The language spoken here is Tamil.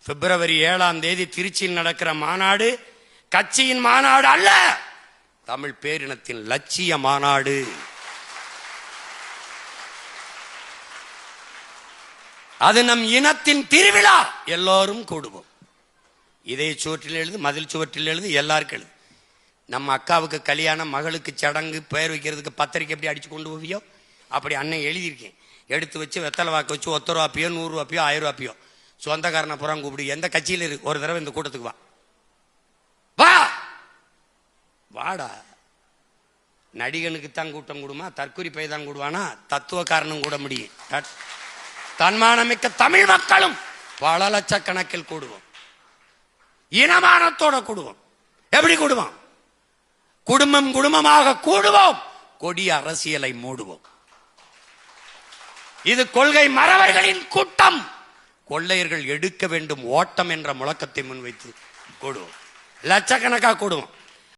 பிப்ரவரி 7ஆம் தேதி திருச்சியில் நடக்கிற மாநாடு கட்சியின் மாநாடு அல்ல, தமிழ் பேரினத்தின் லட்சிய மாநாடு. அது நம் இனத்தின் திருவிழா. எல்லோரும் கூடுவோம். இதே சுவற்றில் எழுது, மதில் சுவற்றில் எழுது, எல்லாருக்கும் எழுது. நம்ம அக்காவுக்கு கல்யாணம், மகளுக்கு சடங்கு, பெயர் வைக்கிறதுக்கு பத்திரிக்கை எப்படி அடிச்சு கொண்டு போவியோ அப்படி அண்ணன் எழுதியிருக்கேன். எடுத்து வச்சு வெத்தலை வாக்கு வச்சு 1 ரூபாப்பியோ 100 ரூபாப்பியோ 1000 ரூபாப்பியோ சொந்தக்காரனை புறம் கூப்பிடு, எந்த கட்சியில் இருக்கு, ஒரு தடவை இந்த கூட்டத்துக்கு வா வாடா. நடிகனுக்குத்தான் கூட்டம் கூடுமா, தற்கொலை பை தான் கூடுவானா, தத்துவக்காரனும் கூட முடியும். தன்மானமிக்க தமிழ் மக்களும் பல லட்சக்கணக்கில் கூடுவோம். இனமானத்தோட கூடுவோம். எப்படி கூடுவோம்? குடும்பம் குடும்பமாக கூடுவோம். கொடிய அரசியலை மூடுவோம். இது கொள்கை மறவர்களின் கூட்டம். கொள்ளையர்கள் எடுக்க வேண்டும் ஓட்டம் என்ற முழக்கத்தை முன்வைத்து கூடுவோம். லட்சக்கணக்காக கூடுவோம்.